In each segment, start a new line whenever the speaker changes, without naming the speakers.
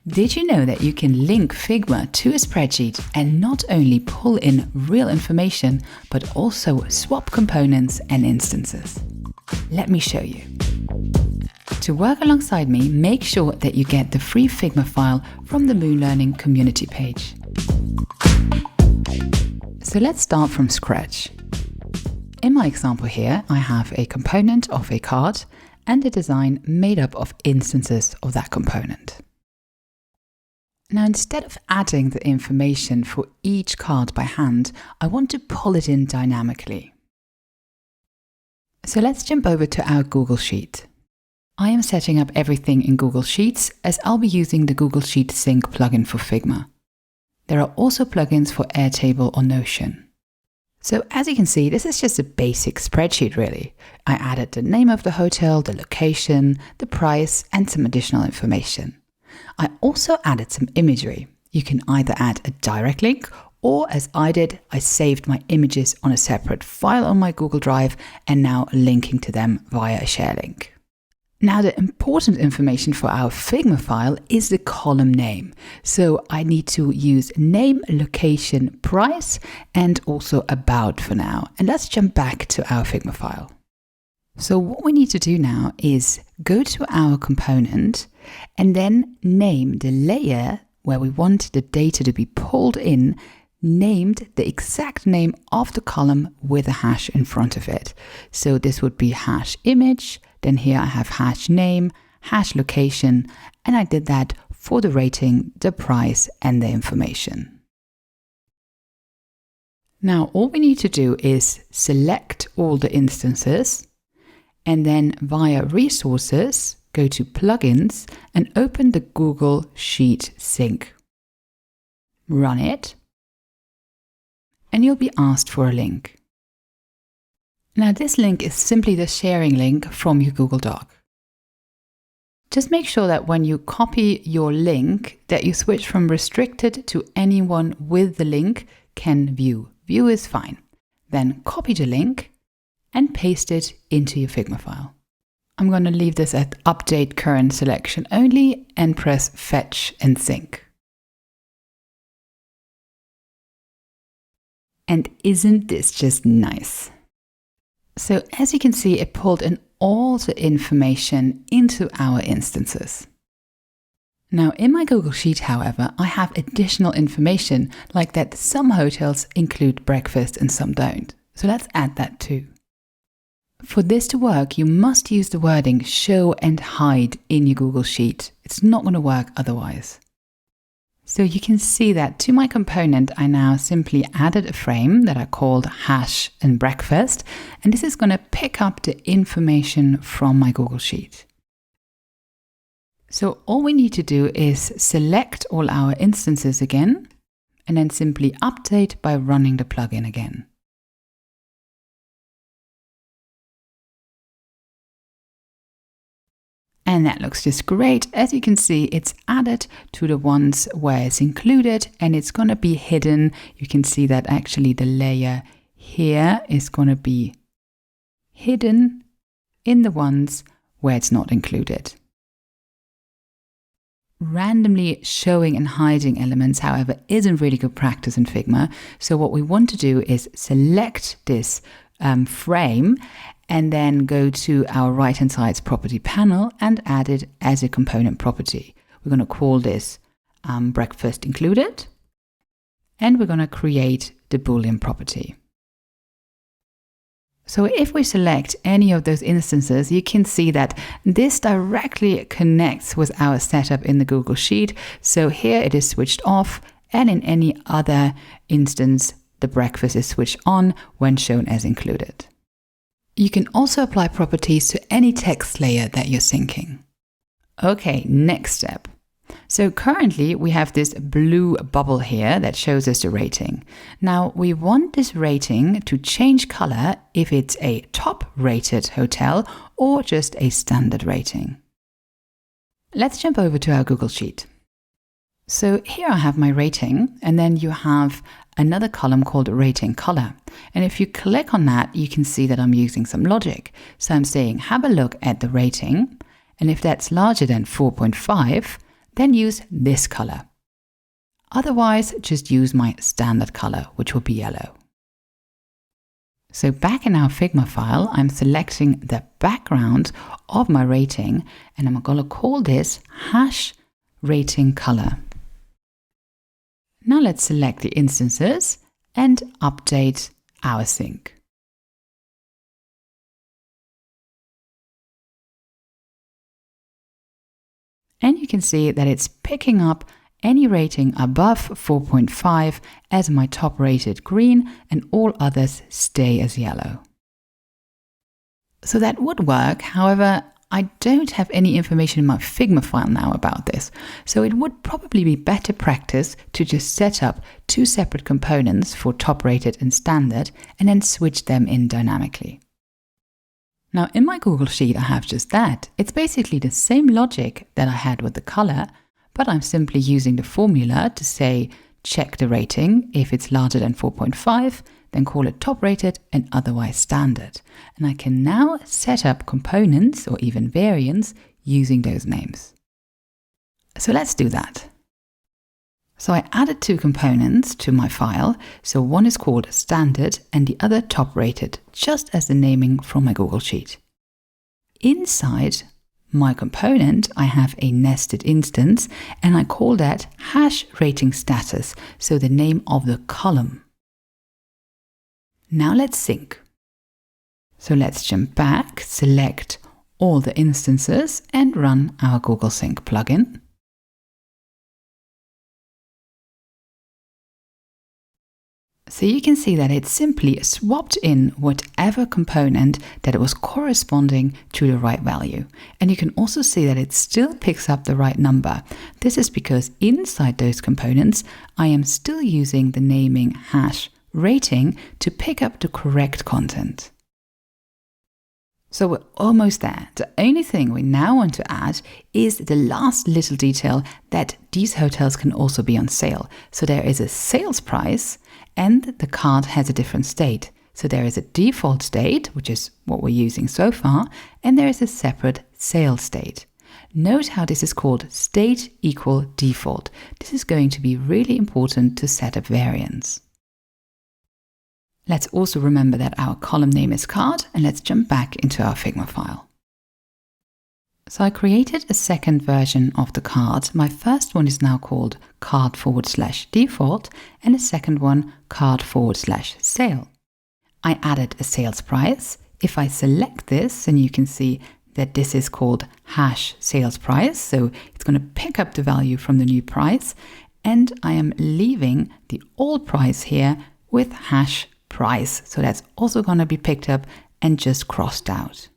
Did you know that you can link Figma to a spreadsheet and not only pull in real information, but also swap components and instances? Let me show you. To work alongside me, make sure that you get the free Figma file from the Moon Learning community page. So let's start from scratch. In my example here, I have a component of a card and a design made up of instances of that component. Now, instead of adding the information for each card by hand, I want to pull it in dynamically. So let's jump over to our Google Sheet. I am setting up everything in Google Sheets as I'll be using the Google Sheet Sync plugin for Figma. There are also plugins for Airtable or Notion. So as you can see, this is just a basic spreadsheet really. I added the name of the hotel, the location, the price, and some additional information. I also added some imagery. You can either add a direct link, or as I did, I saved my images on a separate file on my Google Drive and now linking to them via a share link. Now, the important information for our Figma file is the column name. So I need to use name, location, price, and also about for now. And let's jump back to our Figma file. So what we need to do now is go to our component and then name the layer where we want the data to be pulled in, named the exact name of the column with a hash in front of it. So this would be hash image, then here I have hash name, hash location, and I did that for the rating, the price, and the information. Now all we need to do is select all the instances, and then via resources, go to plugins and open the Google Sheet Sync. Run it, and you'll be asked for a link. Now this link is simply the sharing link from your Google Doc. Just make sure that when you copy your link that you switch from restricted to anyone with the link can view. View is fine. Then copy the link and paste it into your Figma file. I'm going to leave this at Update Current Selection only and press Fetch and Sync. And isn't this just nice? So as you can see, it pulled in all the information into our instances. Now in my Google Sheet, however, I have additional information like that some hotels include breakfast and some don't. So let's add that too. For this to work, you must use the wording show and hide in your Google Sheet. It's not going to work otherwise. So you can see that to my component, I now simply added a frame that I called hash and breakfast, and this is going to pick up the information from my Google Sheet. So all we need to do is select all our instances again, and then simply update by running the plugin again. And that looks just great. As you can see, it's added to the ones where it's included and it's going to be hidden. You can see that actually the layer here is going to be hidden in the ones where it's not included. Randomly showing and hiding elements, however, isn't really good practice in Figma. So what we want to do is select this frame and then go to our right-hand side's property panel and add it as a component property. We're going to call this breakfast included, and we're going to create the Boolean property. So if we select any of those instances, you can see that this directly connects with our setup in the Google Sheet. So here it is switched off, and in any other instance, the breakfast is switched on when shown as included. You can also apply properties to any text layer that you're syncing. Okay, next step. So currently we have this blue bubble here that shows us the rating. Now we want this rating to change color if it's a top rated hotel or just a standard rating. Let's jump over to our Google Sheet. So here I have my rating, and then you have another column called rating color. And if you click on that, you can see that I'm using some logic. So I'm saying, have a look at the rating. And if that's larger than 4.5, then use this color. Otherwise, just use my standard color, which will be yellow. So back in our Figma file, I'm selecting the background of my rating, and I'm going to call this hash rating color. Now let's select the instances and update our sync. And you can see that it's picking up any rating above 4.5 as my top rated green, and all others stay as yellow. So that would work. However, I don't have any information in my Figma file now about this. So it would probably be better practice to just set up two separate components for top rated and standard and then switch them in dynamically. Now in my Google Sheet, I have just that. It's basically the same logic that I had with the color, but I'm simply using the formula to say, check the rating. If it's larger than 4.5, then call it top rated and otherwise standard. And I can now set up components or even variants using those names. So let's do that. So I added two components to my file. So one is called standard and the other top rated, just as the naming from my Google Sheet. Inside my component, I have a nested instance, and I call that hash rating status, so the name of the column. Now let's sync. So let's jump back, select all the instances, and run our Google Sync plugin. So you can see that it simply swapped in whatever component that it was corresponding to the right value. And you can also see that it still picks up the right number. This is because inside those components, I am still using the naming hash rating to pick up the correct content. So we're almost there. The only thing we now want to add is the last little detail that these hotels can also be on sale. So there is a sales price and the card has a different state. So there is a default state, which is what we're using so far, and there is a separate sales state. Note how this is called state equal default. This is going to be really important to set up variants. Let's also remember that our column name is card, and let's jump back into our Figma file. So I created a second version of the card. My first one is now called card/default, and the second one card/sale. I added a sales price. If I select this, and you can see that this is called hash sales price, so it's going to pick up the value from the new price, and I am leaving the old price here with hash price. So that's also going to be picked up and just crossed out.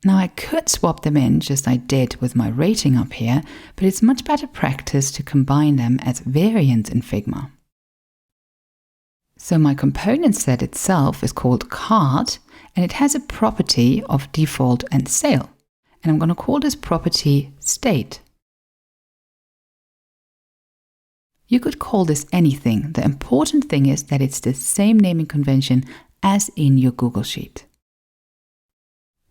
Now I could swap them in just I did with my rating up here, but it's much better practice to combine them as variants in Figma. So my component set itself is called card, and it has a property of default and sale. And I'm going to call this property state. You could call this anything. The important thing is that it's the same naming convention as in your Google Sheet.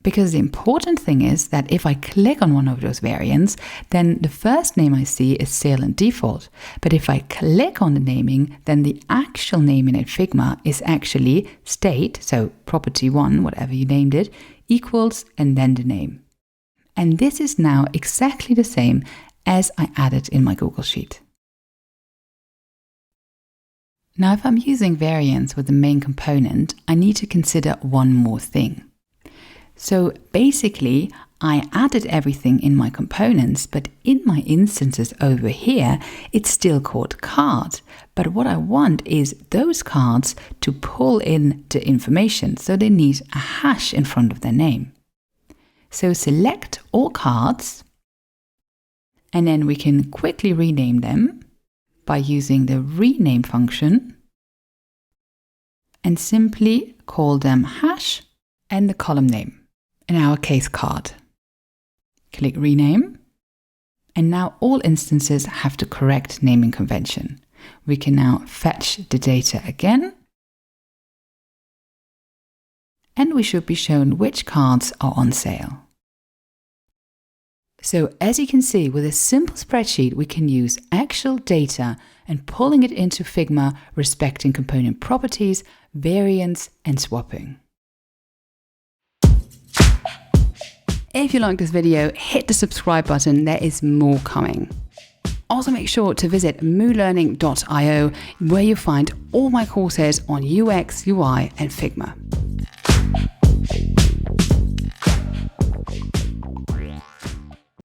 Because the important thing is that if I click on one of those variants, then the first name I see is sale and default. But if I click on the naming, then the actual naming in Figma is actually state, so property 1, whatever you named it, equals and then the name. And this is now exactly the same as I added in my Google Sheet. Now, if I'm using variants with the main component, I need to consider one more thing. So basically, I added everything in my components, but in my instances over here, it's still called card. But what I want is those cards to pull in the information, so they need a hash in front of their name. So select all cards, and then we can quickly rename them by using the rename function and simply call them hash and the column name, in our case card. Click rename, and now all instances have the correct naming convention. We can now fetch the data again, and we should be shown which cards are on sale. So as you can see, with a simple spreadsheet, we can use actual data and pulling it into Figma, respecting component properties, variants, and swapping. If you like this video, hit the subscribe button. There is more coming. Also make sure to visit moolearning.io, where you find all my courses on UX, UI, and Figma.